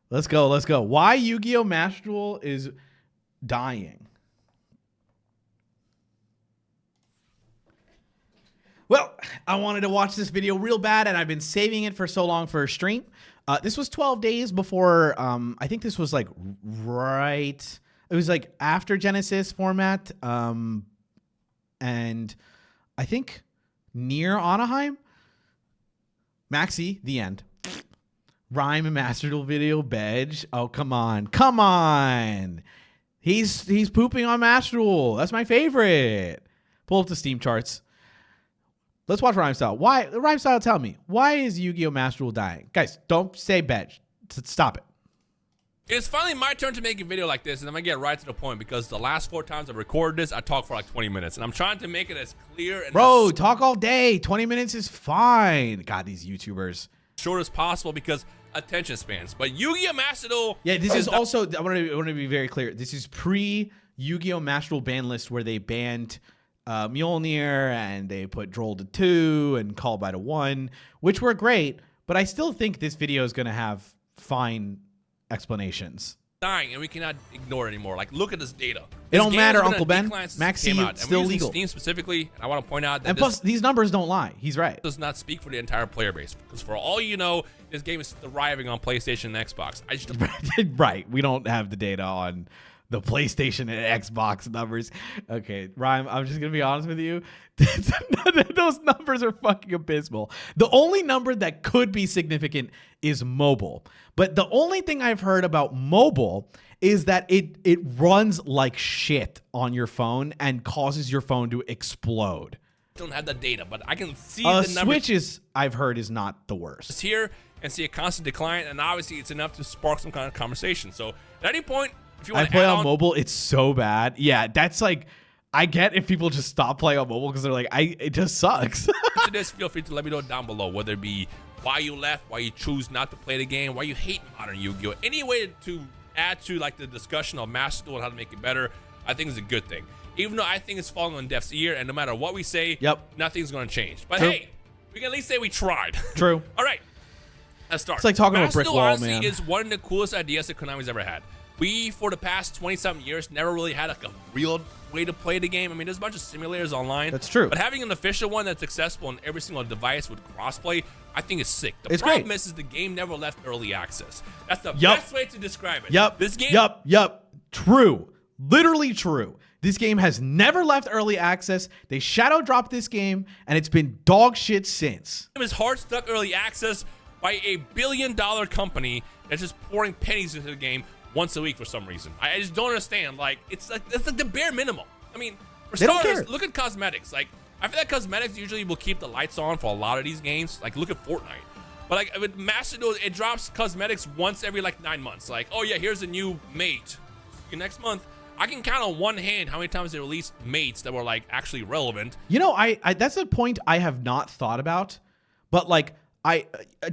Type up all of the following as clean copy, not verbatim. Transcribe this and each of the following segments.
Let's go. Let's go. Why Yu-Gi-Oh! Master Duel is dying. Well, I wanted to watch this video real bad, and I've been saving it for so long for a stream. This was 12 days before, I think this was like right, it was like after Genesis format, and I think near Anaheim. Maxx C, the end. Rhyme and Master Duel video, Bedge. Oh, come on. Come on. He's pooping on Master Duel. That's my favorite. Pull up the Steam charts. Let's watch Rhyme Style. Why? Rhyme Style, tell me. Why is Yu-Gi-Oh! Master Duel dying? Guys, don't say Bedge. Stop it. It's finally my turn to make a video like this, and I'm going to get right to the point because the last 4 times I've recorded this, I talked for like 20 minutes, and I'm trying to make it as clear and Bro, talk all day. 20 minutes is fine. God, these YouTubers. Short as possible because attention spans. But Yu-Gi-Oh! Master Duel. Yeah, this is also, I want to be very clear. This is pre-Yu-Gi-Oh! Master Duel ban list where they banned Mjolnir and they put Droll to 2 and Call by to 1, which were great, but I still think this video is going to have fine explanations. Dying, and we cannot ignore it anymore. Like, look at this data. It don't matter, Uncle Ben. Maxx C still legal. Steam specifically, and I want to point out that and plus, these numbers don't lie. He's right. Does not speak for the entire player base, because for all you know, this game is thriving on PlayStation and Xbox. I just right. We don't have the data on the PlayStation and Xbox numbers. Okay, Rhyme, I'm just going to be honest with you. Those numbers are fucking abysmal. The only number that could be significant is mobile. But the only thing I've heard about mobile is that it runs like shit on your phone and causes your phone to explode. Don't have the data, but I can see the numbers. Switches, I've heard, is not the worst. It's here and see a constant decline, and obviously it's enough to spark some kind of conversation. So at any point, if you want to play on mobile, it's so bad. Yeah, that's like, I get if people just stop playing on mobile because they're like, it just sucks. To this, feel free to let me know down below, whether it be why you left, why you choose not to play the game, why you hate modern Yu-Gi-Oh! Any way to add to like the discussion of Master Duel and how to make it better, I think is a good thing. Even though I think it's falling on deaf's ear, and no matter what we say, nothing's going to change. But True. Hey, we can at least say we tried. True. All right, let's start. It's like talking about a brick Master Duel, wall, honestly, man. is one of the coolest ideas that Konami's ever had. We, for the past 20-something years, never really had like a real way to play the game. I mean, there's a bunch of simulators online. That's true. But having an official one that's accessible on every single device with crossplay, I think is sick. The It's problem great. is the game never left early access. That's the best way to describe it. Yep. This game. Yep. True. Literally true. This game has never left early access. They shadow dropped this game, and it's been dog shit since. It was hard stuck early access by a billion-dollar company that's just pouring pennies into the game once a week for some reason. I just don't understand. Like, it's like the bare minimum. I mean, for starters, look at cosmetics. Like, I feel like cosmetics usually will keep the lights on for a lot of these games. Like, look at Fortnite. But like with Master Duel, it drops cosmetics once every like 9 months. Like, oh yeah, here's a new mate. Next month, I can count on one hand how many times they released mates that were like actually relevant. You know, I that's a point I have not thought about, but like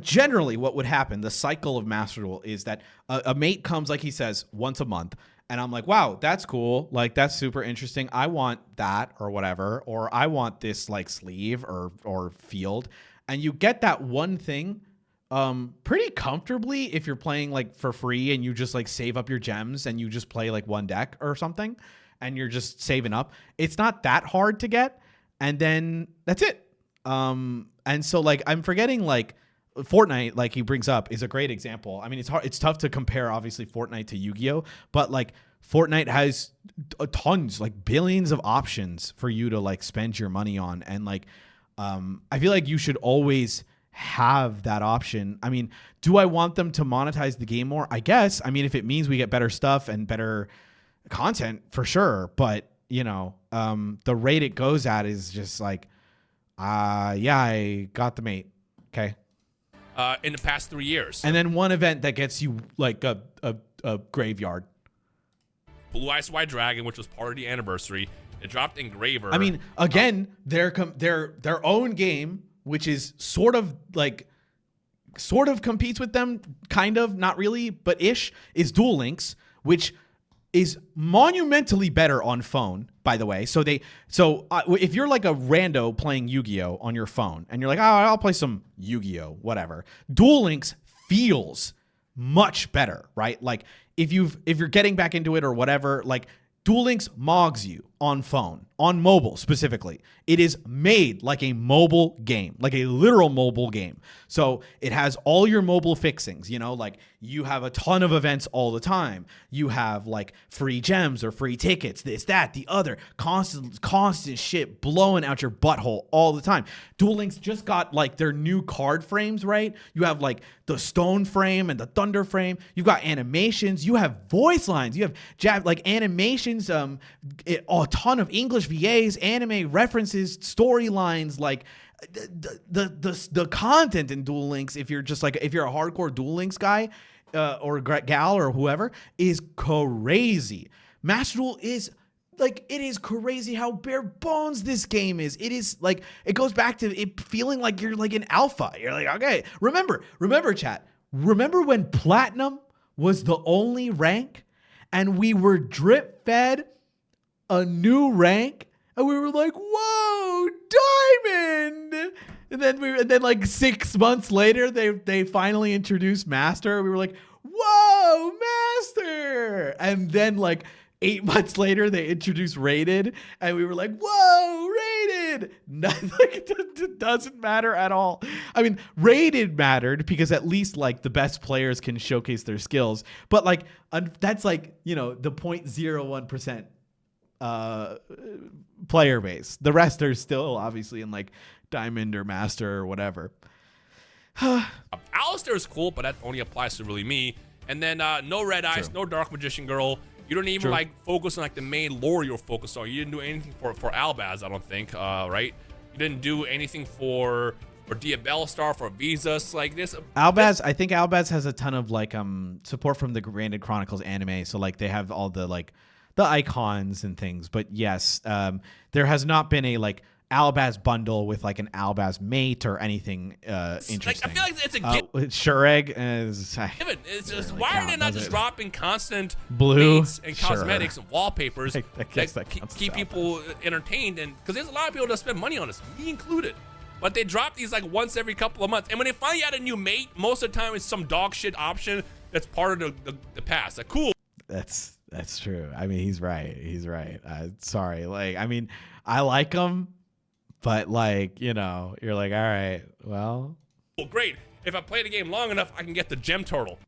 generally what would happen, the cycle of Master Duel is that a mate comes, like he says, once a month, and I'm like, wow, that's cool, like that's super interesting, I want that or whatever, or I want this like sleeve or field, and you get that one thing pretty comfortably if you're playing like for free and you just like save up your gems and you just play like one deck or something and you're just saving up. It's not that hard to get, and then that's it. And so like I'm forgetting like Fortnite, like he brings up, is a great example. I mean, it's hard, it's tough to compare obviously Fortnite to Yu-Gi-Oh, but like Fortnite has tons, like billions of options for you to like spend your money on, and like I feel like you should always have that option. I mean, do I want them to monetize the game more? I guess. I mean, if it means we get better stuff and better content, for sure, but you know, the rate it goes at is just like yeah, I got the mate. Okay. In the past 3 years. And then one event that gets you like a graveyard. Blue Eyes White Dragon, which was part of the anniversary. It dropped Engraver. I mean, again, their own game, which is sort of competes with them, kind of, not really, but ish, is Duel Links, which is monumentally better on phone, by the way. So if you're like a rando playing Yu-Gi-Oh on your phone and you're like, oh, I'll play some Yu-Gi-Oh, whatever. Duel Links feels much better, right? Like if you're getting back into it or whatever, like Duel Links mogs you on phone, on mobile specifically. It is made like a mobile game, like a literal mobile game. So it has all your mobile fixings, you know, like you have a ton of events all the time. You have like free gems or free tickets, this, that, the other, constant shit blowing out your butthole all the time. Duel Links just got like their new card frames, right? You have like the stone frame and the thunder frame. You've got animations. You have voice lines. You have like animations, a ton of English VAs, anime references, storylines, like the content in Duel Links, if you're just like, if you're a hardcore Duel Links guy or gal or whoever, is crazy. Master Duel is like, it is crazy how bare bones this game is. It is like, it goes back to it feeling like you're like an alpha. You're like, okay, remember chat. Remember when Platinum was the only rank and we were drip fed a new rank and we were like, whoa, diamond. And then like 6 months later, they finally introduced Master. We were like, whoa, Master. And then like 8 months later, they introduced Rated, and we were like, whoa, Rated. Nothing, it doesn't matter at all. I mean, Rated mattered because at least like the best players can showcase their skills. But like, that's like, you know, the 0.01% player base. The rest are still obviously in like Diamond or Master or whatever. Alistair is cool, but that only applies to really me. And then no Red Eyes, no Dark Magician Girl. You don't even like focus on like the main lore you're focused on. You didn't do anything for Albaz, I don't think, right? You didn't do anything for Diabellstar, for Visas, like this. Albaz, I think Albaz has a ton of like support from the Granted Chronicles anime, so like they have all the like the icons and things. But yes, there has not been a like Albaz bundle with like an Albaz mate or anything interesting. Like, I feel like it's a given. Shureg is given. It's just really why are they not just dropping constant blue mates and cosmetics and wallpapers that keep people entertained? And because there's a lot of people that spend money on this, me included. But they drop these like once every couple of months, and when they finally add a new mate, most of the time it's some dog shit option that's part of the past. Like, cool. That's true. I mean, he's right. He's right. Sorry. Like, I mean, I like him. But like, you know, you're like, all right, well, great. If I play the game long enough, I can get the gem turtle.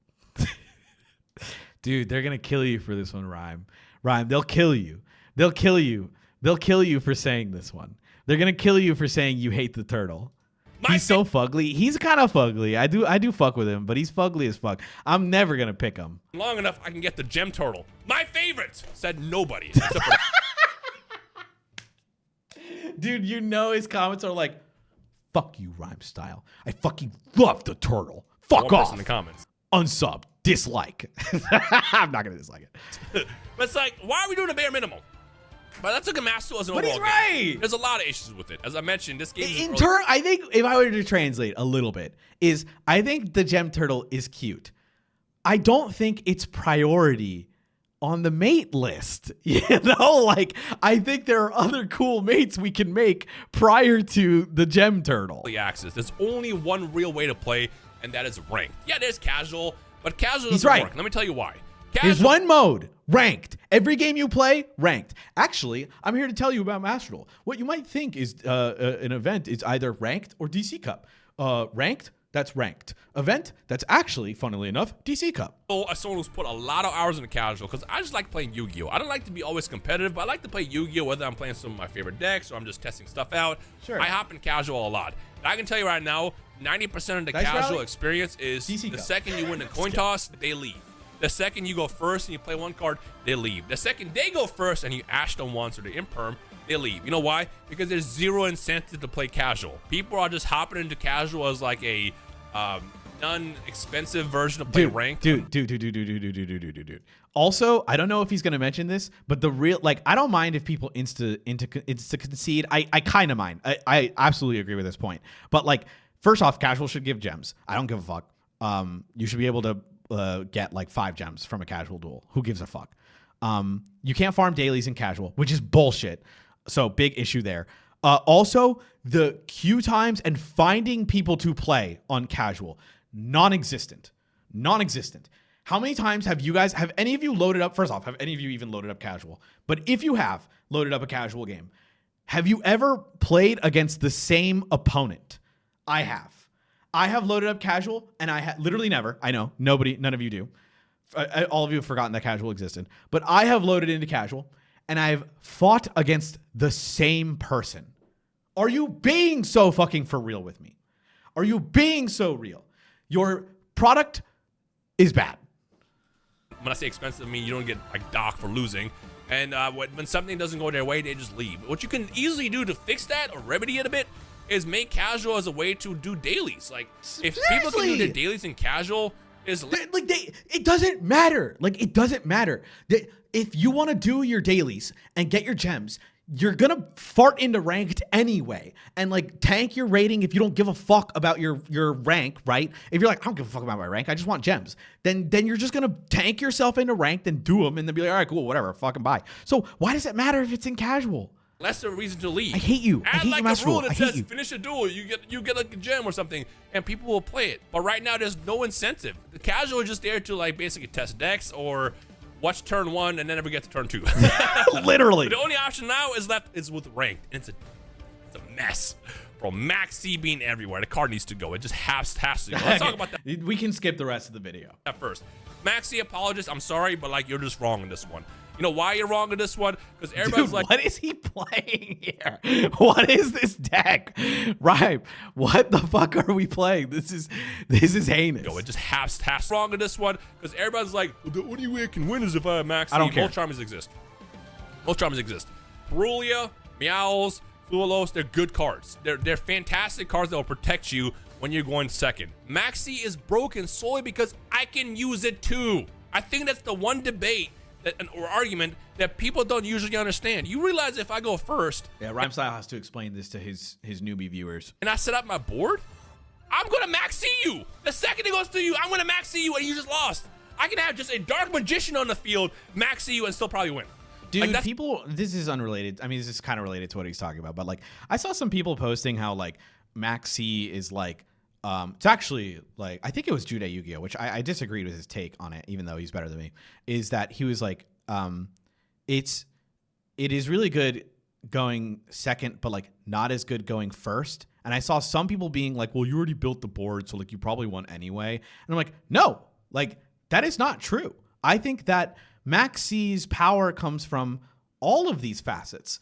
Dude, they're gonna kill you for this one, Rhyme. They'll kill you. They'll kill you. They'll kill you for saying this one. They're gonna kill you for saying you hate the turtle. He's so fugly. He's kind of fugly. I do fuck with him, but he's fugly as fuck. I'm never gonna pick him. Long enough, I can get the gem turtle. My favorite, said nobody. Dude, you know his comments are like, fuck you, Rhyme Style. I fucking love the turtle. Fuck off. In the comments. Unsub. Dislike. I'm not going to dislike it. But it's like, why are we doing a bare minimum? But that's like a Master Duel as an overall game. Right. There's a lot of issues with it. As I mentioned, this game I think if I were to translate a little bit, I think the gem turtle is cute. I don't think it's priority on the mate list. You know, like I think there are other cool mates we can make prior to the gem turtle. Access. There's only one real way to play, and that is ranked. Yeah, there's casual, but casual doesn't work. Let me tell you why. There's one mode, ranked. Every game you play, ranked. Actually, I'm here to tell you about Master Duel. What you might think is an event is either ranked or DC Cup. Ranked, that's ranked. Event, that's actually, funnily enough, DC Cup. So as someone who's put a lot of hours into casual, because I just like playing Yu-Gi-Oh! I don't like to be always competitive, but I like to play Yu-Gi-Oh! Whether I'm playing some of my favorite decks or I'm just testing stuff out. Sure. I hop in casual a lot. And I can tell you right now, 90% of the casual experience is DC the Cup. Second you win the coin toss, they leave. The second you go first and you play one card, they leave. The second they go first and you ash them once or the imperm, they leave. You know why? Because there's zero incentive to play casual. People are just hopping into casual as like a non-expensive version of play ranked. Dude. Also, I don't know if he's going to mention this, but the real, like, I don't mind if people insta concede. I kind of mind. I absolutely agree with this point. But like, first off, casual should give gems. I don't give a fuck. You should be able to get like 5 gems from a casual duel. Who gives a fuck? You can't farm dailies in casual, which is bullshit. So big issue there. Also, the queue times and finding people to play on casual, non-existent. Non-existent. How many times have any of you loaded up, first off, have any of you even loaded up casual? But if you have loaded up a casual game, have you ever played against the same opponent? I have. I have loaded up casual, and literally never. I know, none of you do. All of you have forgotten that casual existed. But I have loaded into casual, and I've fought against the same person. Are you being so fucking for real with me? Are you being so real? Your product is bad. When I say expensive, I mean you don't get like docked for losing. And when something doesn't go their way, they just leave. What you can easily do to fix that or remedy it a bit is make casual as a way to do dailies. Like, if people can do their dailies in casual, it doesn't matter. Like, it doesn't matter. If you want to do your dailies and get your gems, you're gonna fart into ranked anyway and like tank your rating if you don't give a fuck about your rank, right? If you're like, I don't give a fuck about my rank, I just want gems, then you're just gonna tank yourself into ranked and do them and then be like, all right, cool, whatever, fucking bye. So why does it matter if it's in casual? Less of a reason to leave. I hate you. I hate like you, Master a rule Duel. that says finish a duel, you get like a gem or something, and people will play it. But right now, there's no incentive. The casual is just there to like basically test decks or watch turn 1 and then never get to turn 2. Literally. The only option now is with ranked, and it's a mess. Bro, Maxx C being everywhere. The card needs to go. It just has to go. Let's talk about that. We can skip the rest of the video. At first, Maxx C, apologist. I'm sorry, but like you're just wrong in this one. You know why you're wrong in this one? Because everybody's like, what is he playing here? What is this deck? Right. What the fuck are we playing? This is heinous. It just has wrong in this one because everybody's like, well, the only way I can win is if I have Maxx C. I don't care. Both charmers exist. Perulia, Meows, Fluolos, they're good cards. They're fantastic cards that will protect you when you're going second. Maxx C is broken solely because I can use it too. I think that's the one debate or argument that people don't usually understand. You realize if I go first, yeah, Rhymestyle has to explain this to his newbie viewers. And I set up my board, I'm gonna Maxx C you. The second it goes to you, I'm gonna Maxx C you, and you just lost. I can have just a Dark Magician on the field, Maxx C you, and still probably win. Dude, like this is unrelated. I mean, this is kind of related to what he's talking about, but like, I saw some people posting how like Maxx C is like, it's actually like, I think it was Jude Yu-Gi-Oh, which I disagreed with his take on it, even though he's better than me, is that he was like, it is really good going second, but like not as good going first. And I saw some people being like, well, you already built the board, so like you probably won anyway. And I'm like, no, like that is not true. I think that Maxx C's power comes from all of these facets.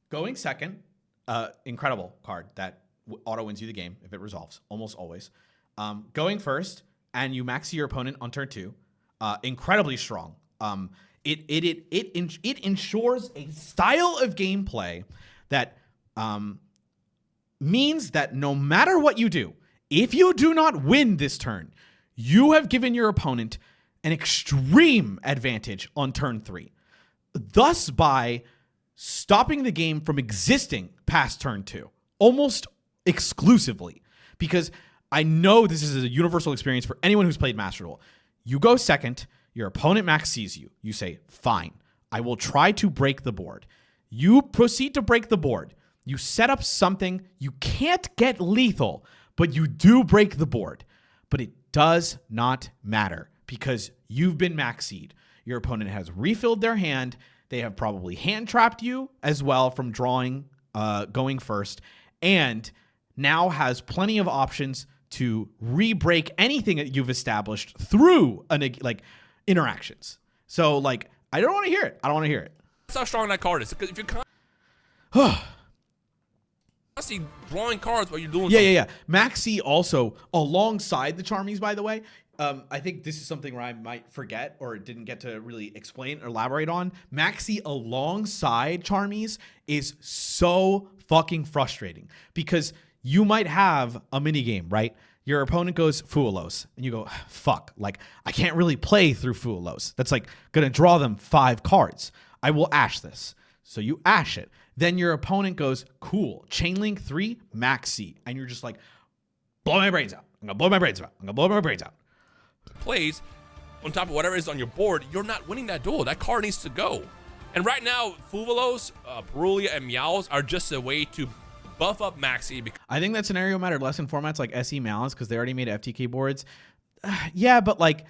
Going second, incredible card that auto wins you the game if it resolves, almost always. Going first, and you Maxx C your opponent on turn 2, incredibly strong. It ensures a style of gameplay that means that no matter what you do, if you do not win this turn, you have given your opponent an extreme advantage on turn 3. Thus, by stopping the game from existing past turn 2, almost exclusively, because I know this is a universal experience for anyone who's played Master Duel. You go second, your opponent Maxx C's you. You say, fine, I will try to break the board. You proceed to break the board. You set up something. You can't get lethal, but you do break the board. But it does not matter because you've been Maxx C'd. Your opponent has refilled their hand. They have probably hand trapped you as well from drawing, going first, and now has plenty of options to re-break anything that you've established through like interactions. So like, I don't want to hear it. I don't want to hear it. That's how strong that card is. Because if you're constantly drawing cards while you're doing something. Yeah. Maxx C also, alongside the Charmies, by the way, I think this is something where I might forget or didn't get to really explain or elaborate on. Maxx C alongside Charmies is so fucking frustrating because you might have a mini game, right? Your opponent goes Fluolos, and you go, fuck, like, I can't really play through Fluolos. That's like gonna draw them 5 cards. I will ash this. So you ash it. Then your opponent goes, cool, Chainlink 3, Maxx C. And you're just like, blow my brains out. I'm gonna blow my brains out. I'm gonna blow my brains out. Plays on top of whatever is on your board, you're not winning that duel. That card needs to go. And right now, Fluolos, Perulia, and Meows are just a way to buff up Maxx C. I think that scenario mattered less in formats like SE Malice because they already made FTK boards. yeah, but like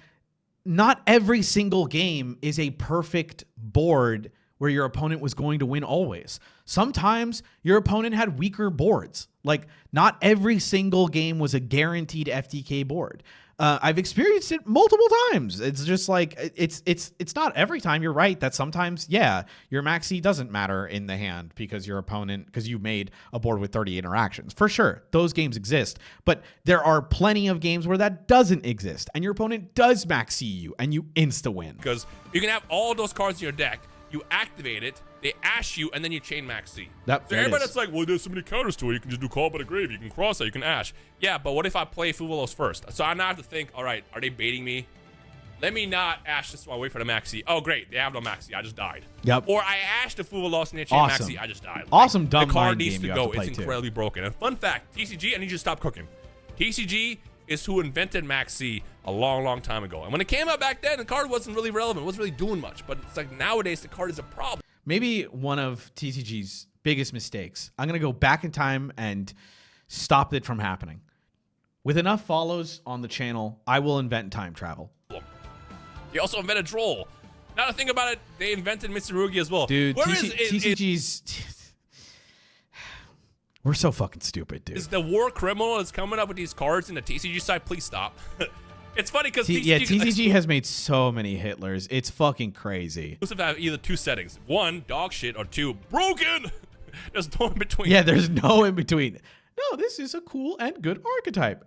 not every single game is a perfect board where your opponent was going to win always. Sometimes your opponent had weaker boards. Like not every single game was a guaranteed FTK board. I've experienced it multiple times. It's just like it's not every time. You're right that sometimes, yeah, your Maxx C doesn't matter in the hand because your opponent, because you made a board with 30 interactions. For sure, those games exist, but there are plenty of games where that doesn't exist, and your opponent does Maxx C you, and you insta win. Because you can have all those cards in your deck, you activate it, they ash you, and then you chain Maxx C. So everybody that's like, well, there's so many counters to it. You can just do Call by the Grave. You can cross it. You can ash. Yeah, but what if I play FuvaLos first? So I now have to think, all right, are they baiting me? Let me not ash this while I wait for the Maxx C. Oh, great. They have no Maxx C. I just died. Yep. Or I ashed the FuvaLos and they chain Maxx C. I just died. Awesome dumb The card mind needs game to you go. have to play It's too. incredibly broken. And fun fact, TCG, I need you to stop cooking. TCG is who invented Maxx C a long, long time ago. And when it came out back then, the card wasn't really relevant. It wasn't really doing much. But it's like nowadays, the card is a problem. Maybe one of TCG's biggest mistakes. I'm going to go back in time and stop it from happening. With enough follows on the channel, I will invent time travel. They also invented Droll. Now to think about it, they invented Mitsurugi as well. Dude, TCG's... We're so fucking stupid, dude. Is the war criminal that's coming up with these cards in the TCG side? Please stop. It's funny because TCG has made so many Hitlers. It's fucking crazy. Exclusive have either two settings. One, dog shit, or two, broken. There's no in between. Yeah, there's no in between. No, this is a cool and good archetype.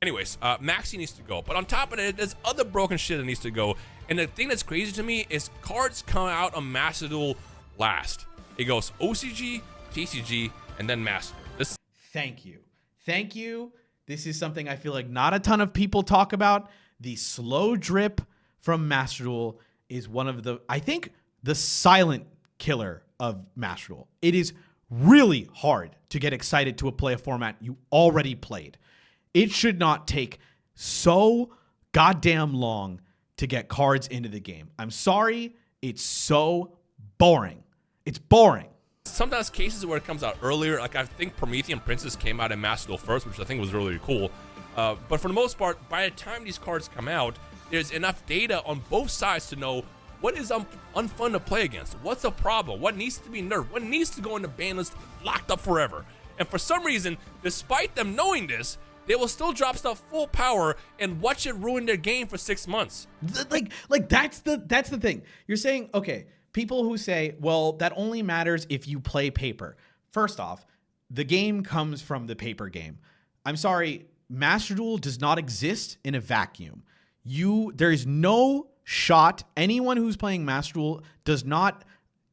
Anyways, Maxx C needs to go. But on top of it, there's other broken shit that needs to go. And the thing that's crazy to me is cards come out on Master Duel last. It goes OCG, TCG, and then Master Duel. Thank you. Thank you. This is something I feel like not a ton of people talk about. The slow drip from Master Duel is one of the, I think, the silent killer of Master Duel. It is really hard to get excited to play a format you already played. It should not take so goddamn long to get cards into the game. I'm sorry, it's so boring. It's boring. Sometimes cases where it comes out earlier, like I think Promethean Princess came out in Master Duel first, which I think was really cool. But for the most part, by the time these cards come out, there's enough data on both sides to know what is unfun to play against. What's a problem? What needs to be nerfed? What needs to go in the ban list locked up forever? And for some reason, despite them knowing this, they will still drop stuff full power and watch it ruin their game for 6 months. Like that's the thing. You're saying, okay, people who say, well, that only matters if you play paper. First off, the game comes from the paper game. I'm sorry, Master Duel does not exist in a vacuum. There is no shot anyone who's playing Master Duel does not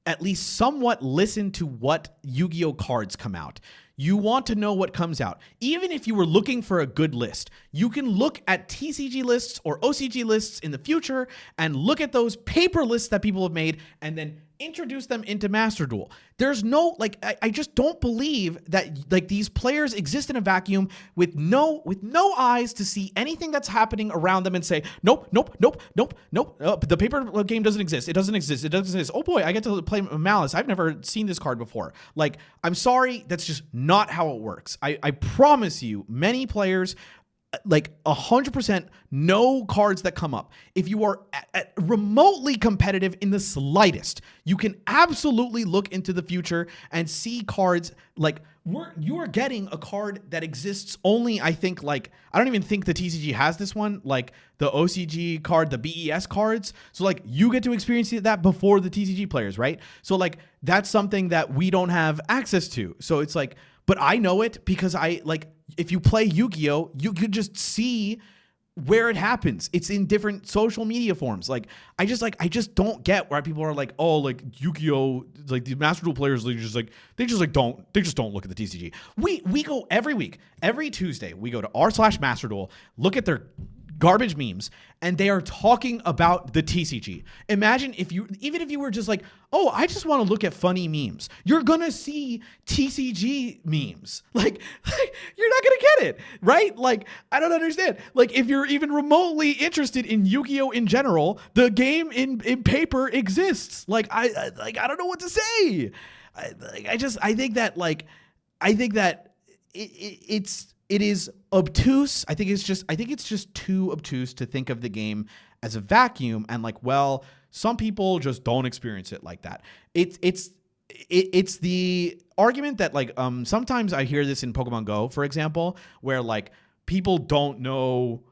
at least somewhat listen to what Yu-Gi-Oh cards come out. You want to know what comes out. Even if you were looking for a good list, you can look at TCG lists or OCG lists in the future and look at those paper lists that people have made and then introduce them into Master Duel. There's no, like, I just don't believe that, like, these players exist in a vacuum with no eyes to see anything that's happening around them and say, nope, the paper game doesn't exist. It doesn't exist. Oh boy, I get to play Malice. I've never seen this card before. Like, I'm sorry, that's just not how it works. I promise you, many players, like 100% no cards that come up. If you are at remotely competitive in the slightest, you can absolutely look into the future and see cards like you are getting a card that exists only, I think, like, I don't even think the TCG has this one, like the OCG card, the BES cards. So like you get to experience that before the TCG players, right? So like that's something that we don't have access to. So it's like, but I know it because if you play Yu-Gi-Oh, you could just see where it happens. It's in different social media forms. Like I just don't get why people are like, oh, like Yu-Gi-Oh, like the Master Duel players, they just don't look at the TCG. We go every week, every Tuesday, we go to r/Master Duel, look at their garbage memes, and they are talking about the TCG. Imagine even if you were just like, oh, I just want to look at funny memes. You're gonna see TCG memes. Like you're not gonna get it, right? Like, I don't understand. Like, if you're even remotely interested in Yu-Gi-Oh in general, the game in paper exists. Like, I don't know what to say. I think that it's it is obtuse. I think it's just too obtuse to think of the game as a vacuum and like, well, some people just don't experience it like that. It's the argument that like sometimes I hear this in Pokemon Go, for example, where like people don't know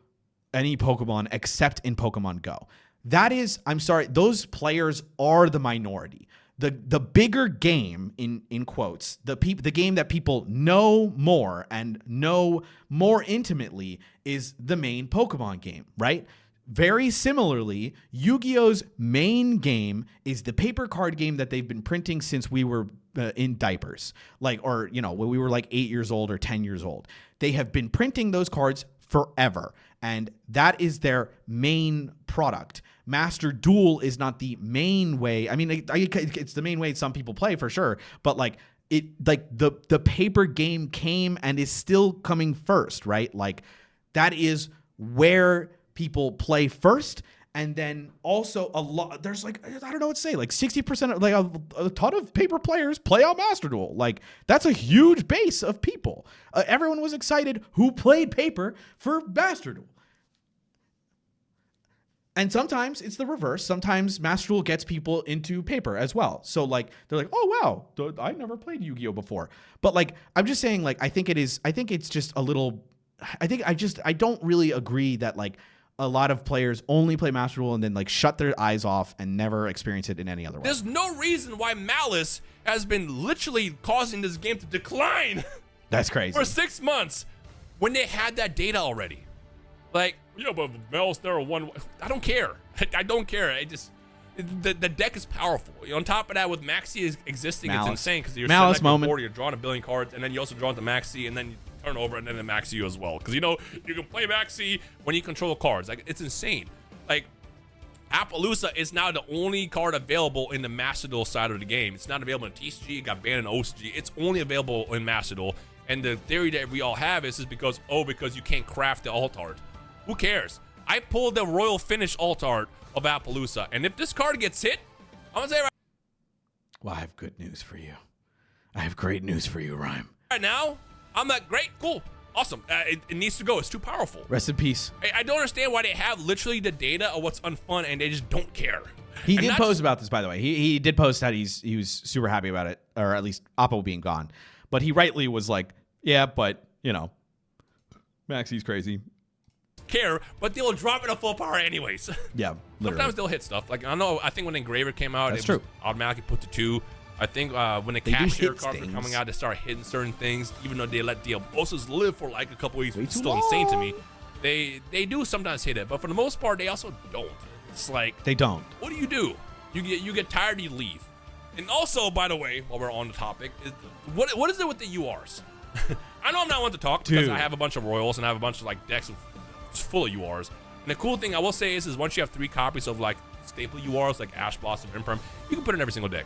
any Pokemon except in Pokemon Go. That is, I'm sorry, those players are the minority. The bigger game, in quotes, the game that people know more and know more intimately is the main Pokemon game, right? Very similarly, Yu-Gi-Oh's main game is the paper card game that they've been printing since we were in diapers, like, or, you know, when we were like 8 years old or 10 years old. They have been printing those cards forever, and that is their main product. Master Duel is not the main way. I mean, it's the main way some people play for sure, but like the paper game came and is still coming first, right? Like that is where people play first. And then also a lot, there's like, I don't know what to say, like 60% of like a ton of paper players play on Master Duel. Like that's a huge base of people. Everyone was excited who played paper for Master Duel. And sometimes it's the reverse. Sometimes Master Duel gets people into paper as well. So like they're like, oh wow, I never played Yu-Gi-Oh before. But like I'm just saying, like I think it's just a little. I don't really agree that like a lot of players only play Master Duel and then like shut their eyes off and never experience it in any other way. There's no reason why Malice has been literally causing this game to decline. That's crazy. For 6 months when they had that data already. Like, yeah, but Malice, they're a one. I don't care. I don't care. The deck is powerful. On top of that, with Maxx C existing, Malice. It's insane because you're Malice moment. Board, you're drawing a billion cards, and then you also draw into Maxx C, and then you turn over, and then the Maxx C as well. Because you know you can play Maxx C when you control cards. Like it's insane. Like Appaloosa is now the only card available in the Master Duel side of the game. It's not available in TCG. It got banned in OCG. It's only available in Master Duel. And the theory that we all have is because you can't craft the alt art. Who cares? I pulled the Royal Finish alt art of Appaloosa, and if this card gets hit, I'm gonna say well, I have good news for you. I have great news for you, Rhyme. Right now, I'm like, great, cool, awesome. It needs to go. It's too powerful. Rest in peace. I don't understand why they have literally the data of what's unfun, and they just don't care. He did post about this, by the way. He did post that he was super happy about it, or at least Oppo being gone. But he rightly was like, yeah, but, you know, Maxx C's crazy. Care, but they'll drop it at full power anyways. Yeah, literally. Sometimes they'll hit stuff. Like I think when Engraver came out, That's it true. was automatically put to 2. I think when the cashier cards were coming out, they started hitting certain things, even though they let Diablosos live for like a couple weeks, which is still insane to me. They do sometimes hit it, but for the most part, they also don't. It's like they don't. What do? You get tired, you leave. And also, by the way, while we're on the topic, what is it with the URs? I know I'm not one to talk because I have a bunch of Royals and I have a bunch of like decks full of URs. And the cool thing I will say is once you have 3 copies of like staple URs like Ash Blossom, Imperm, you can put it in every single deck.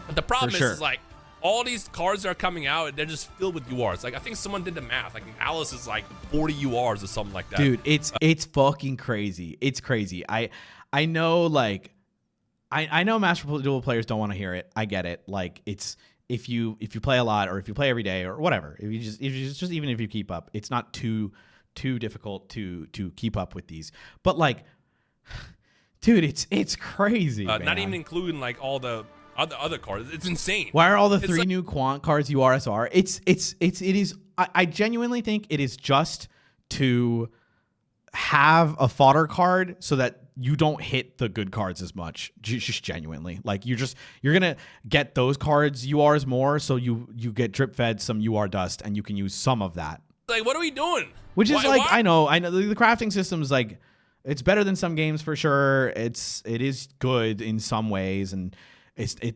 But the problem is like all these cards that are coming out, they're just filled with URs. Like I think someone did the math. Like Alice is like 40 URs or something like that. Dude, it's fucking crazy. It's crazy. I know like I know Master Duel players don't want to hear it. I get it. Like it's if you play a lot or if you play every day or whatever. If you just even if you keep up, it's not too difficult to keep up with these. But like, dude, it's crazy. Not even including like all the other cards. It's insane. Why are all the 3 new quant cards URSR? It is. I genuinely think it is just to have a fodder card so that you don't hit the good cards as much. Just genuinely, like you're gonna get those cards URs more, so you get drip fed some UR dust and you can use some of that. Like, what are we doing? Which is why? I know the crafting system is like, it's better than some games for sure. It is good in some ways, and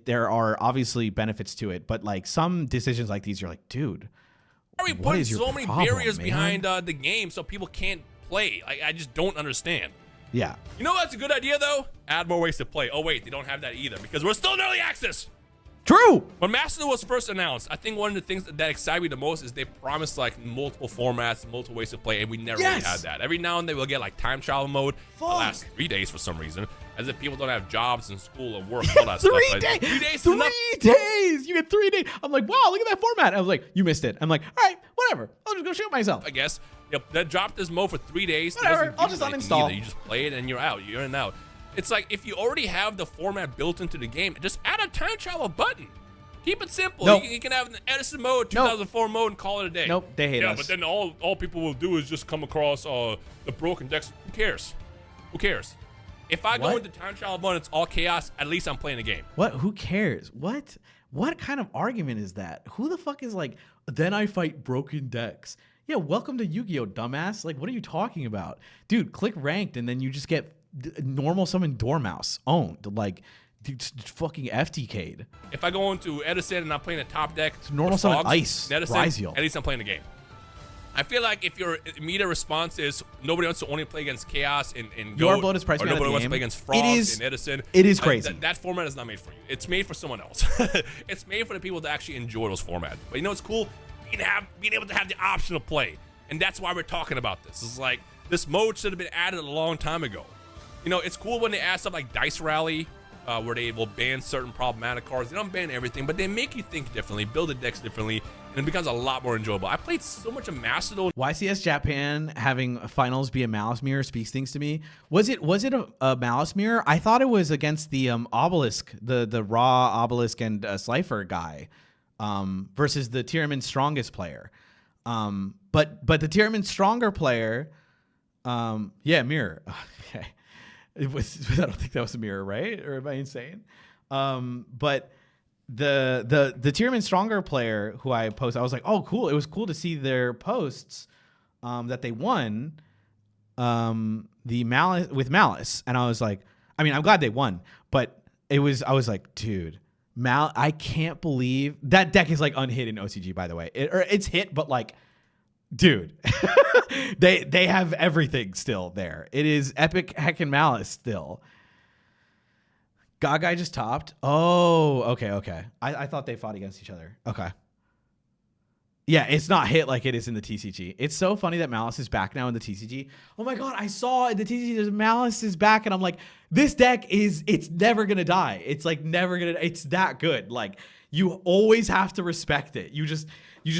there are obviously benefits to it. But like some decisions like these, you're like, dude, why are we putting so many barriers behind the game so people can't play? I just don't understand. Yeah. You know what's a good idea though? Add more ways to play. Oh wait, they don't have that either because we're still in early access. True. When Master Duel was first announced, I think one of the things that excited me the most is they promised like multiple formats, multiple ways to play, and we never really had that. Every now and then we'll get like time travel mode the last 3 days for some reason, as if people don't have jobs and school and work and all that 3 stuff. days. 3 days. 3 days. You get 3 days. I'm like, wow, look at that format. I was like, you missed it. I'm like, all right, whatever. I'll just go shoot myself. I guess. Yep. That dropped this mode for 3 days. Whatever. I'll just uninstall. Either. You just play it and you're out. You're in and out. It's like if you already have the format built into the game, just add a time travel button. Keep it simple. Nope. You can have an Edison mode, 2004 mode, and call it a day. Nope, they hate us. Yeah, but then all people will do is just come across the broken decks. Who cares? Who cares? If I go into time travel mode, it's all chaos. At least I'm playing the game. What? Who cares? What kind of argument is that? Who the fuck is like, then I fight broken decks? Yeah, welcome to Yu-Gi-Oh, dumbass. Like, what are you talking about? Dude, click ranked and then you just get normal summon Dormouse owned. Like, dude, fucking FTK'd. If I go into Edison and I'm playing a top deck, it's normal summon Ice, Edison, Ryziel. at least I'm playing the game. I feel like if your immediate response is nobody wants to only play against Chaos and your bloat is priced or out of nobody the wants to game. play against Frogs and Edison. It is crazy. That format is not made for you. It's made for someone else. It's made for the people to actually enjoy those formats. But you know what's cool? Being able to have the option to play. And that's why we're talking about this. It's like this mode should have been added a long time ago. You know, it's cool when they add stuff like Dice Rally, where they will ban certain problematic cards. They don't ban everything, but they make you think differently, build the decks differently, and it becomes a lot more enjoyable. I played so much of Master Duel. YCS Japan having finals be a Malice Mirror speaks things to me. Was it a Malice Mirror? I thought it was against the Obelisk, the raw Obelisk and Slifer guy, versus the Tierman strongest player. But the Tierman stronger player, yeah, mirror. Okay. It was, I don't think that was a mirror, right? Or am I insane? But the Tierman stronger player who I post, I was like, oh, cool. It was cool to see their posts that they won the Malice with Malice. And I was like, I mean, I'm glad they won, but I was like, dude, I can't believe that deck is like unhit in OCG, by the way. It's hit, but like, dude, they have everything still there. It is epic heckin' Malice still. Gagai just topped. Oh, okay. I thought they fought against each other. Okay. Yeah, it's not hit like it is in the TCG. It's so funny that Malice is back now in the TCG. Oh my god, I saw in the TCG Malice is back, and I'm like, this deck it's never gonna die. It's like never gonna. It's that good. Like you always have to respect it. You just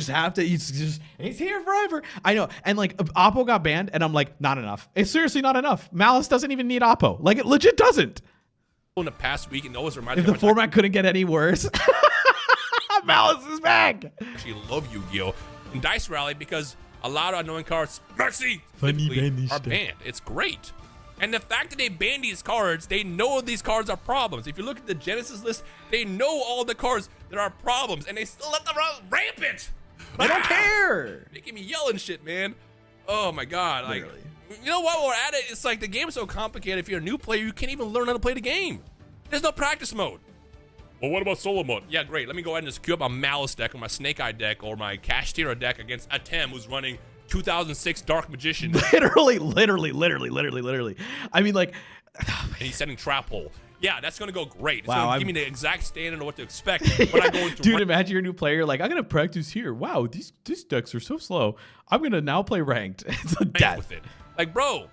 have to. It's here forever. I know. And like Oppo got banned, and I'm like, not enough. It's seriously not enough. Malice doesn't even need Oppo. Like it legit doesn't. In the past week, and always reminds me. If the format couldn't get any worse. Malice is back. I actually love Yu-Gi-Oh! And Dice Rally because a lot of annoying cards, Maxx C, are banned. It's great. And the fact that they ban these cards, they know these cards are problems. If you look at the Genesis list, they know all the cards that are problems, and they still let them run rampant. I don't care. Making me yell and shit, man. Oh my god. Literally. Like, you know what? We're at it. It's like the game's so complicated. If you're a new player, you can't even learn how to play the game. There's no practice mode. Well, what about solo mode? Yeah, great. Let me go ahead and just queue up my Malice deck or my Snake Eye deck or my Kashtira deck against Atem, who's running 2006 Dark Magician. Literally. I mean, like, and he's setting Trap Hole. Yeah, that's gonna go great. It's wow, gonna give me the exact standard of what to expect when I go into. Dude, imagine you're a new player. Like, I'm gonna practice here. Wow, these decks are so slow. I'm gonna now play ranked. It's a death with it. Like, bro,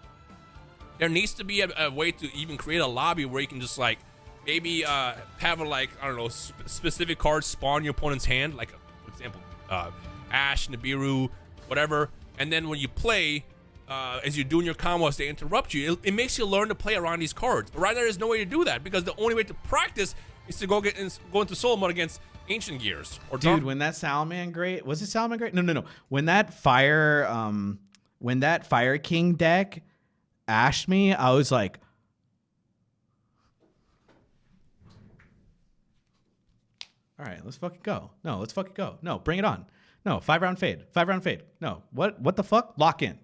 there needs to be a way to even create a lobby where you can just like. Maybe have a, like, I don't know, specific cards spawn your opponent's hand, like, for example, Ash, Nibiru, whatever. And then when you play, as you're doing your combos, they interrupt you. It makes you learn to play around these cards. But right now, there's no way to do that because the only way to practice is to go into solo mode against Ancient Gears. Or dude, when that Salaman Great, was it Salaman Great? No. When that Fire King deck ashed me, I was like, all right, let's fucking go. No, let's fucking go. No, bring it on. No, 5-round fade. 5-round fade. No, what the fuck? Lock in.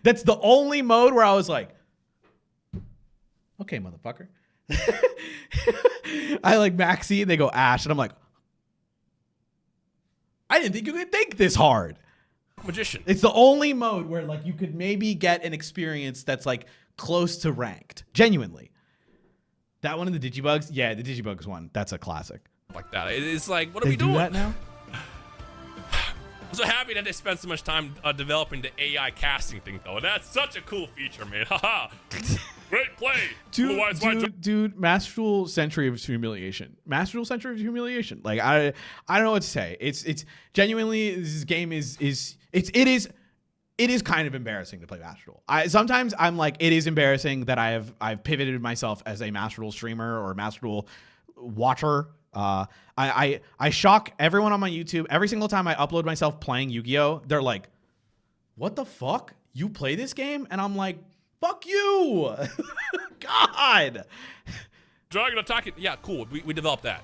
That's the only mode where I was like, okay, motherfucker. I like Maxx C, and they go Ash, and I'm like, I didn't think you could think this hard. Magician. It's the only mode where like you could maybe get an experience that's like close to ranked. Genuinely. That one of the Digibugs? Yeah, the Digibugs one. That's a classic. Like that. It's like, what are we doing? They do that now? I'm so happy that they spent so much time developing the AI casting thing, though. That's such a cool feature, man. Haha. Great play. Otherwise, dude, Master Duel Century of Humiliation. Master Duel Century of Humiliation. Like I don't know what to say. It's genuinely, this game is kind of embarrassing to play Master Duel. Sometimes I'm like, it is embarrassing that I've pivoted myself as a Master Duel streamer or Master Duel watcher. I shock everyone on my YouTube every single time I upload myself playing Yu-Gi-Oh. They're like, "What the fuck? You play this game?" And I'm like, "Fuck you!" God. Dragon attack it. Yeah, cool. We developed that.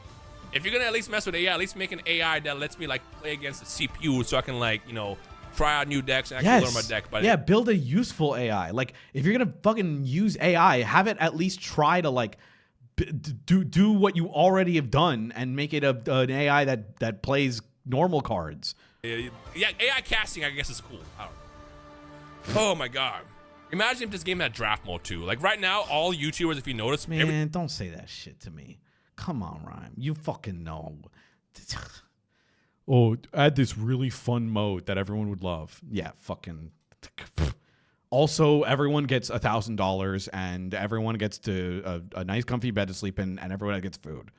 If you're gonna at least mess with AI, at least make an AI that lets me like play against the CPU, so I can like try out new decks and actually learn my deck. But yeah, build a useful AI. Like if you're gonna fucking use AI, have it at least try to like do what you already have done and make it an AI that plays normal cards. Yeah, AI casting I guess is cool. I don't know. Oh my god. Imagine if this game had draft mode too. Like right now, all YouTubers, if you notice, man, don't say that shit to me. Come on, Rhyme. You fucking know. Oh, add this really fun mode that everyone would love. Yeah, fucking. Also, everyone gets $1,000 and everyone gets to a nice, comfy bed to sleep in, and everyone gets food.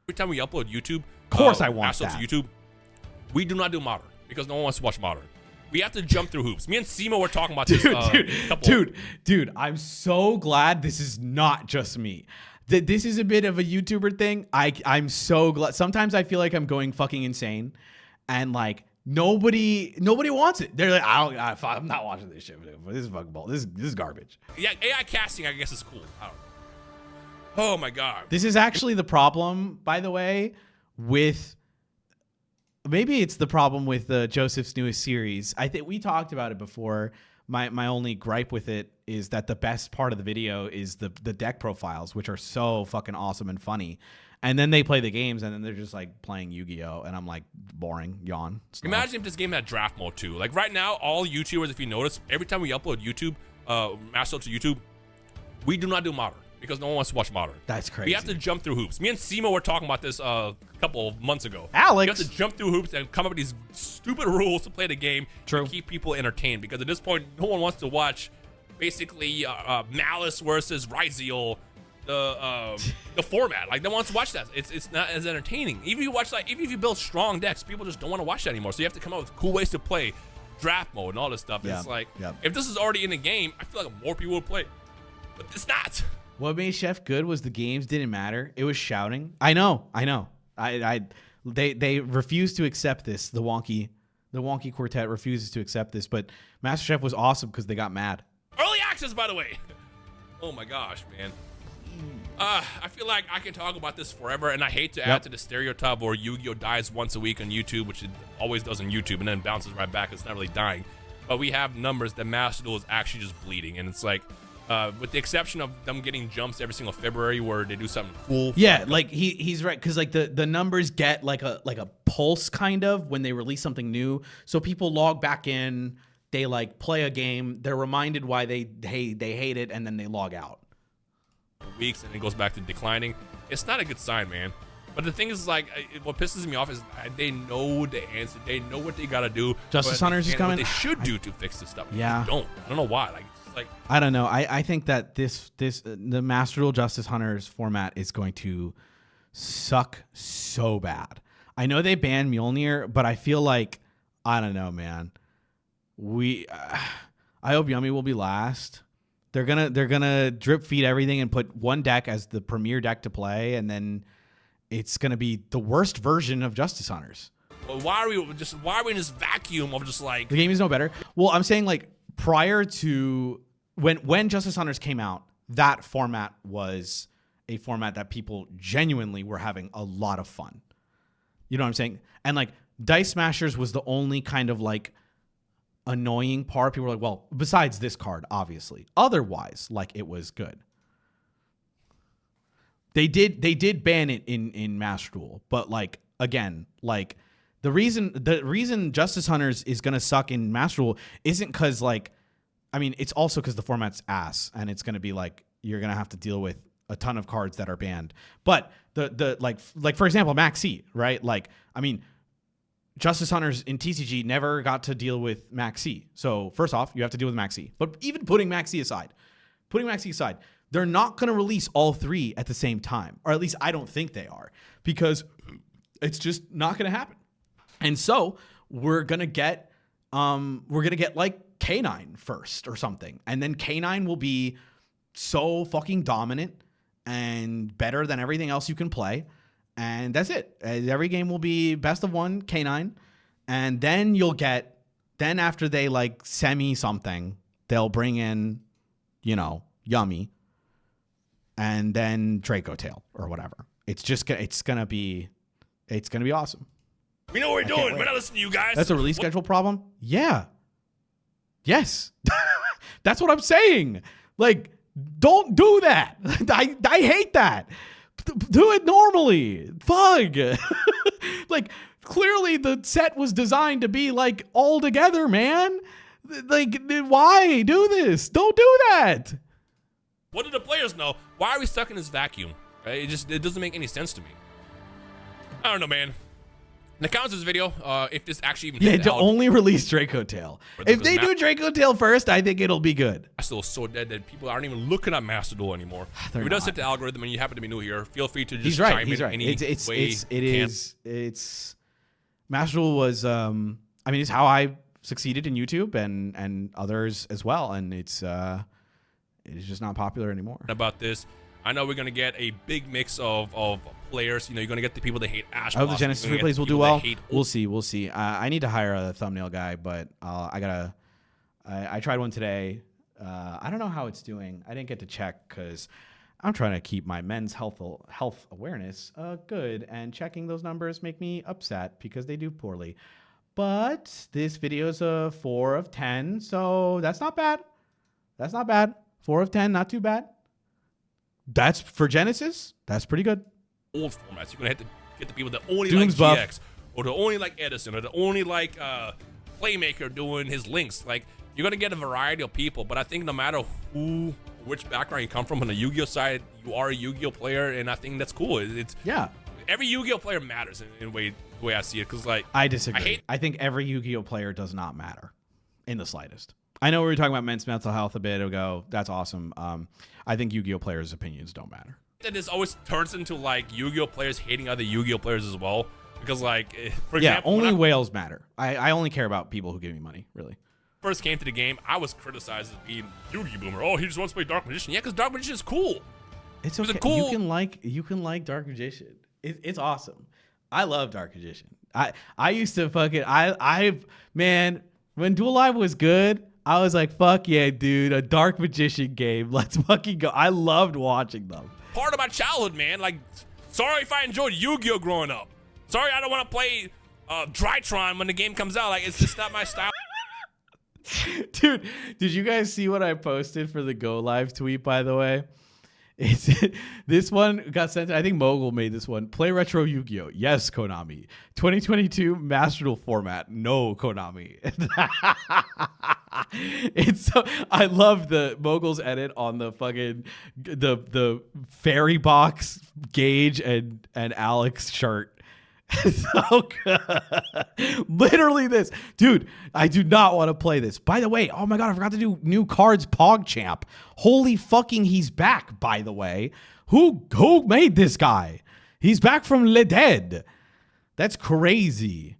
Every time we upload YouTube, of course I want that. To YouTube, we do not do modern because no one wants to watch modern. We have to jump through hoops. Me and Simo were talking about this. Dude, I'm so glad this is not just me. This is a bit of a YouTuber thing. I'm so glad. Sometimes I feel like I'm going fucking insane, and like nobody wants it. They're like, I'm not watching this shit. This is fucking bull. This is garbage. Yeah, AI casting I guess is cool. I don't know. Oh my god. This is actually the problem, by the way, with. Maybe it's the problem with Joseph's newest series. I think we talked about it before. My only gripe with it is that the best part of the video is the deck profiles, which are so fucking awesome and funny. And then they play the games, and then they're just like playing Yu-Gi-Oh! And I'm like, boring, yawn. Stop. Imagine if this game had draft mode too. Like right now, all YouTubers, if you notice, every time we upload Master to YouTube, we do not do modern because no one wants to watch modern. That's crazy. We have to jump through hoops. Me and Simo were talking about this a couple of months ago. Alex, you have to jump through hoops and come up with these stupid rules to play the game. True. To keep people entertained, because at this point, no one wants to watch basically Malice versus Ryzeal, the format. Like no one wants to watch that. It's not as entertaining. Even if you build strong decks, people just don't want to watch that anymore. So you have to come up with cool ways to play draft mode and all this stuff. Yeah. It's like if this is already in the game, I feel like more people would play, but it's not. What made Chef good was the games didn't matter. It was shouting. I know. They refused to accept this. The wonky quartet refuses to accept this. But Master Chef was awesome because they got mad. Early access, by the way. Oh my gosh, man. I feel like I can talk about this forever, and I hate to add to the stereotype where Yu-Gi-Oh dies once a week on YouTube, which it always does on YouTube, and then bounces right back. It's not really dying, but we have numbers that Master Duel is actually just bleeding, and it's like. With the exception of them getting jumps every single February where they do something cool. Yeah, like he's right, because like the numbers get like a pulse kind of when they release something new. So people log back in, they like play a game, they're reminded why they hate it, and then they log out. Weeks and it goes back to declining. It's not a good sign, man. But the thing is, like, what pisses me off is they know the answer. They know what they gotta do. Justice Hunters is coming. What they should do to fix this stuff. Yeah. They don't. I don't know why. Like, I don't know. I think that the Master Duel Justice Hunters format is going to suck so bad. I know they banned Mjolnir, but I feel like I don't know, man. I hope Yummy will be last. They're gonna drip feed everything and put one deck as the premier deck to play, and then it's gonna be the worst version of Justice Hunters. Well, why are we in this vacuum of just like the game is no better? Well, I'm saying like prior to when Justice Hunters came out, that format was a format that people genuinely were having a lot of fun. You know what I'm saying? And like Dice Smashers was the only kind of like annoying part. People were like, well, besides this card, obviously. Otherwise, like it was good. They did ban it in Master Duel, but like again, like the reason Justice Hunters is gonna suck in Master Duel isn't because like, I mean, it's also because the format's ass, and it's gonna be like you're gonna have to deal with a ton of cards that are banned. But the like for example, Maxx C, right? Like, I mean, Justice Hunters in TCG never got to deal with Maxx C. So first off, you have to deal with Maxx C. But even putting Maxx C aside, They're not going to release all 3 at the same time, or at least I don't think they are, because it's just not going to happen. And so we're going to get like K9 first or something. And then K9 will be so fucking dominant and better than everything else you can play. And that's it. Every game will be best of 1 K9. And then then after they like semi something, they'll bring in, Yummy. And then Draco Tail or whatever. It's gonna be awesome. We know what we're doing. We're not listening to you guys. That's a release schedule problem? Yeah. Yes. That's what I'm saying. Like, don't do that. I hate that. Do it normally. Fuck. Like, clearly the set was designed to be like all together, man. Like, why do this? Don't do that. What do the players know? Why are we stuck in this vacuum? Right? It doesn't make any sense to me. I don't know, man. In the comments of this video, if this actually even to only release Draco Tail. If they do Draco Tail first, I think it'll be good. I'm still so dead that people aren't even looking at Master Duel anymore. If it does hit the algorithm and you happen to be new here, feel free to just chime in any way. It's Master Duel was it's how I succeeded in YouTube and others as well, and it's just not popular anymore. About this, I know we're gonna get a big mix of players. You're gonna get the people that hate Ash. I hope the Genesis replays will do well. We'll see. I need to hire a thumbnail guy, but I tried one today. I don't know how it's doing. I didn't get to check because I'm trying to keep my men's health awareness good, and checking those numbers make me upset because they do poorly. But this video is a 4 of 10, so that's not bad. 4 of 10, not too bad. That's for Genesis. That's pretty good. Old formats. You're gonna have to get the people that only Doom's like buff. GX, or the only like Edison, or the only like Playmaker doing his links. Like, you're gonna get a variety of people. But I think no matter which background you come from on the Yu-Gi-Oh side, you are a Yu-Gi-Oh player, and I think that's cool. Every Yu-Gi-Oh player matters in the way I see it. Because like, I disagree. I think every Yu-Gi-Oh player does not matter in the slightest. I know we were talking about men's mental health a bit ago. That's awesome. I think Yu-Gi-Oh players' opinions don't matter. That this always turns into like Yu-Gi-Oh players hating other Yu-Gi-Oh players as well. Because like, for example, only whales matter. I only care about people who give me money, really. First came to the game, I was criticized as being Yu-Gi Boomer. Oh, he just wants to play Dark Magician. Yeah, because Dark Magician is cool. It's okay. Cool. You can like Dark Magician. It's awesome. I love Dark Magician. I used to fucking man, when Duel Live was good, I was like, fuck yeah, dude, a Dark Magician game. Let's fucking go. I loved watching them. Part of my childhood, man. Like, sorry if I enjoyed Yu-Gi-Oh growing up. Sorry I don't want to play Drytron when the game comes out. Like, it's just not my style. Dude, did you guys see what I posted for the Go Live tweet, by the way? This one got sent. I think Mogul made this one. Play retro Yu-Gi-Oh. Yes, Konami. 2022 Master Duel format. No, Konami. I love the Mogul's edit on the fucking the fairy box Gage and Alex shirt. So good. Literally this. Dude, I do not want to play this. By the way, oh my God, I forgot to do new cards PogChamp. Holy fucking, he's back, by the way. Who made this guy? He's back from the dead. That's crazy.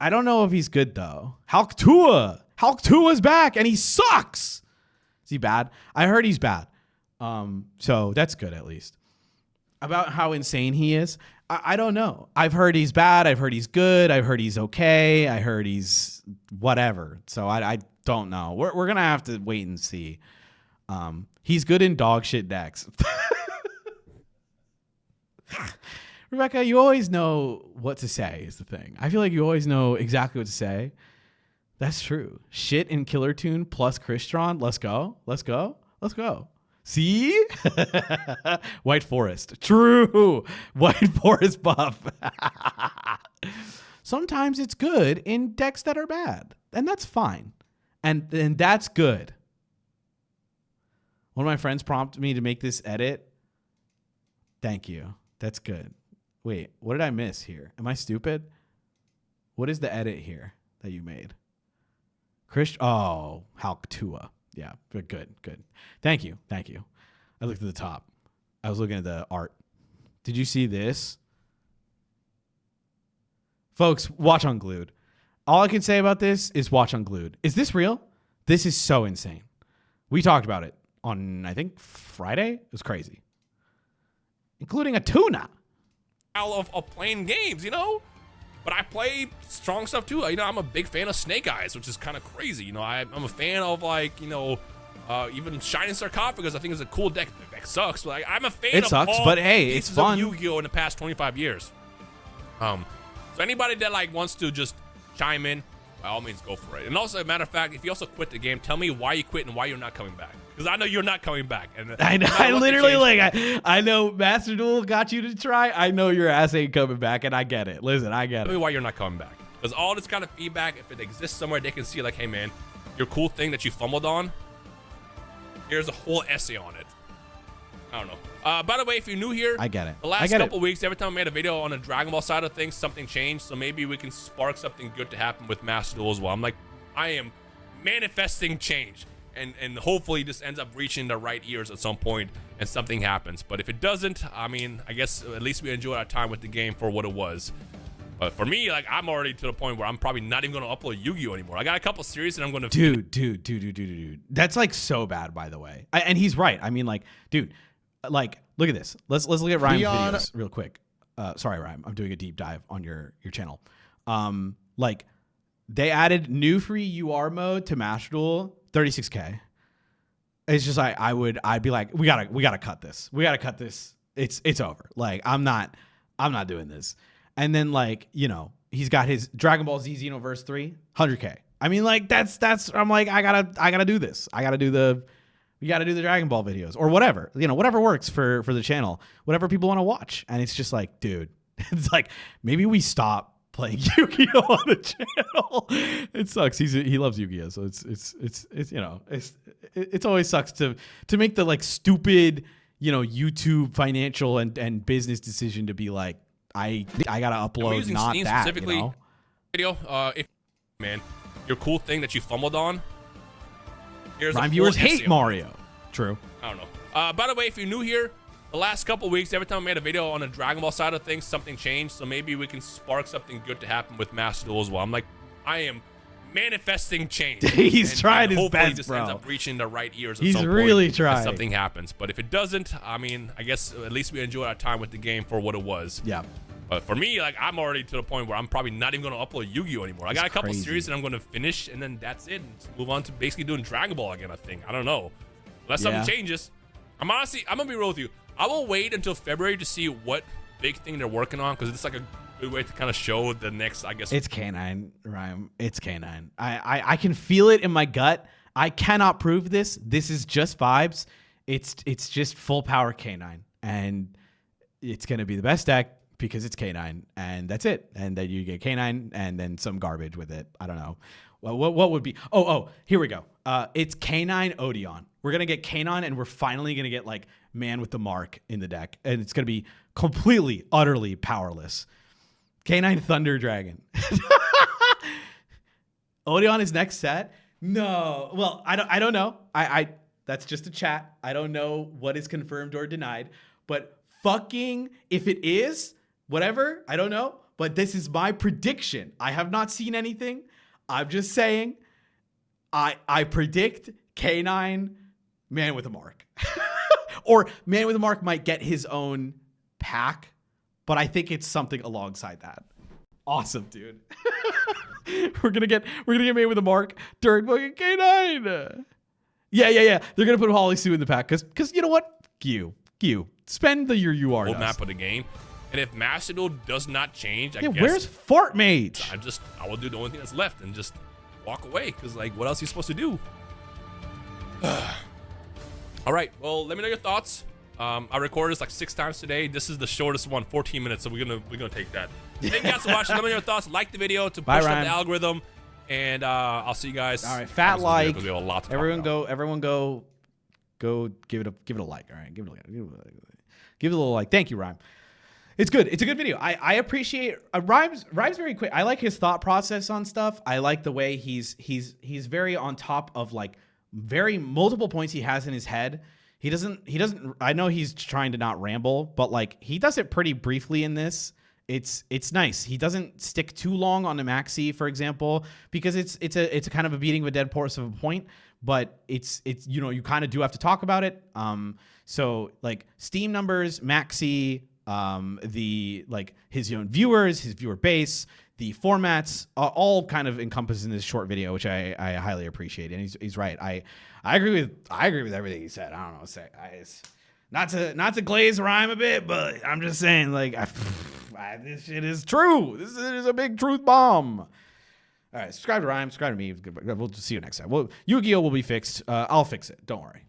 I don't know if he's good, though. Hulk Tua's back, and he sucks. Is he bad? I heard he's bad. So that's good, at least. About how insane he is, I don't know. I've heard he's bad. I've heard he's good. I've heard he's okay. I heard he's whatever. So I don't know. We're going to have to wait and see. He's good in dog shit decks. Rebecca, you always know what to say is the thing. I feel like you always know exactly what to say. That's true. Shit in Killer Tune plus Crystron. Let's go. Let's go. Let's go. See? White Forest. True. White Forest buff. Sometimes it's good in decks that are bad. And that's fine. And that's good. One of my friends prompted me to make this edit. Thank you. That's good. Wait, what did I miss here? Am I stupid? What is the edit here that you made? Hulk Tua. Yeah, but good. Thank you. I looked at the top. I was looking at the art. Did you see this? Folks, watch Unglued. All I can say about this is watch Unglued. Is this real? This is so insane. We talked about it on, I think, Friday. It was crazy. Including a tuna. Of playing games, you know? But I play strong stuff too. You know, I'm a big fan of Snake Eyes, which is kind of crazy. You know, I'm a fan of, like, you know, even Shining Sarcophagus. I think it's a cool deck. The deck sucks, but I'm a fan of sucks, all but hey, it's pieces fun. of Yu-Gi-Oh! In the past 25 years. So anybody that, like, wants to just chime in, by all means, go for it. And also, as a matter of fact, if you also quit the game, tell me why you quit and why you're not coming back. Because I know you're not coming back. And I know. I literally, like, I know Master Duel got you to try. I know your ass ain't coming back, and I get it. Listen, I get it. Tell me why you're not coming back. Because all this kind of feedback, if it exists somewhere, they can see, like, hey, man, your cool thing that you fumbled on, here's a whole essay on it. I don't know. By the way, if you're new here, I get it. The last couple weeks, every time I made a video on the Dragon Ball side of things, something changed. So maybe we can spark something good to happen with Master Duel as well. I'm like, I am manifesting change. And hopefully this ends up reaching the right ears at some point and something happens. But if it doesn't, I mean, I guess at least we enjoyed our time with the game for what it was. But for me, like, I'm already to the point where I'm probably not even going to upload Yu-Gi-Oh! Anymore. I got a couple series and I'm going to... Dude. That's, like, so bad, by the way. And he's right. I mean, like, dude, like, look at this. Let's look at Rhyme's videos real quick. Sorry, Rhyme. I'm doing a deep dive on your channel. Like, they added new free UR mode to Master Duel, 36K. It's just like, I'd be like, we gotta cut this. We gotta cut this. It's over. Like, I'm not doing this. And then, like, you know, he's got his Dragon Ball Z Xenoverse 3, 100K. I mean, like, that's I'm like, I gotta do this. We gotta do the Dragon Ball videos or whatever, you know, whatever works for the channel, whatever people want to watch. And it's just like, dude, it's like, maybe we stop playing Yu-Gi-Oh! On the channel. It sucks. He loves Yu-Gi-Oh! So it's you know, it's always sucks to make the, like, stupid, you know, YouTube financial and business decision to be like, I gotta upload not Steam that, specifically, you know? Video, if, man, your cool thing that you fumbled on, here's Rhyme viewers hate Mario. True. I don't know. By the way, if you're new here, the last couple weeks, every time I made a video on the Dragon Ball side of things, something changed. So maybe we can spark something good to happen with Master Duel as well. I'm like, I am manifesting change. He's trying his best, this bro. Ends up reaching the right ears at He's some point really trying. something happens. But if it doesn't, I mean, I guess at least we enjoyed our time with the game for what it was. Yeah. But for me, like, I'm already to the point where I'm probably not even going to upload Yu-Gi-Oh! Anymore. I got a couple series that I'm going to finish, and then that's it. And move on to basically doing Dragon Ball again, I think. I don't know. Unless something changes. I'm going to be real with you. I will wait until February to see what big thing they're working on, because it's like a good way to kind of show the next, I guess. It's K9, Rhyme. It's K9. I can feel it in my gut. I cannot prove this. This is just vibes. It's just full power K9. And it's going to be the best deck because it's K9. And that's it. And then you get K9 and then some garbage with it. I don't know. Well, what would be? Oh, here we go. It's K9 Odeon. We're going to get K9 and we're finally going to get, like, Man with the Mark in the deck. And it's going to be completely, utterly powerless. K9 Thunder Dragon. Odeon is next set? No. Well, I don't know. I that's just a chat. I don't know what is confirmed or denied. But fucking if it is, whatever, I don't know. But this is my prediction. I have not seen anything. I'm just saying I predict K9 Man with a Mark. Or Man with a Mark might get his own pack, but I think it's something alongside that. Awesome, dude. we're gonna get Man with a Mark during fucking K9. Yeah. They're gonna put Holly Sue in the pack because you know what? Q. Spend your UR. Old map of the game. And if Master Duel does not change, I guess. Where's Fort Mage? I will do the only thing that's left and just walk away, because, like, what else are you supposed to do? All right, well, let me know your thoughts. I recorded this like 6 times today. This is the shortest one, 14 minutes, so we're gonna take that. Thank you guys for watching. Let me know your thoughts. Like the video to push up the algorithm, and I'll see you guys. All right, fat like. We have a lot to everyone go give it a like. All right, give it a little like. Thank you, Rhyme. It's good. It's a good video. I appreciate Rhyme's very quick. I like his thought process on stuff. I like the way he's very on top of, like, multiple points he has in his head. He doesn't, I know he's trying to not ramble, but like he does it pretty briefly in this. It's nice. He doesn't stick too long on the Maxx C, for example, because it's a kind of a beating of a dead horse of a point, but it's you kind of do have to talk about it. So like Steam numbers, Maxx C, the like his own viewers, his viewer base, the formats, all kind of encompassed in this short video, which I highly appreciate. And he's right. I agree with everything he said. I don't know what to say. It's not to glaze rhyme a bit, but I'm just saying, like, this shit is true. This is a big truth bomb. All right, subscribe to Rhyme, subscribe to me. We'll see you next time. Yu-Gi-Oh will be fixed. I'll fix it. Don't worry.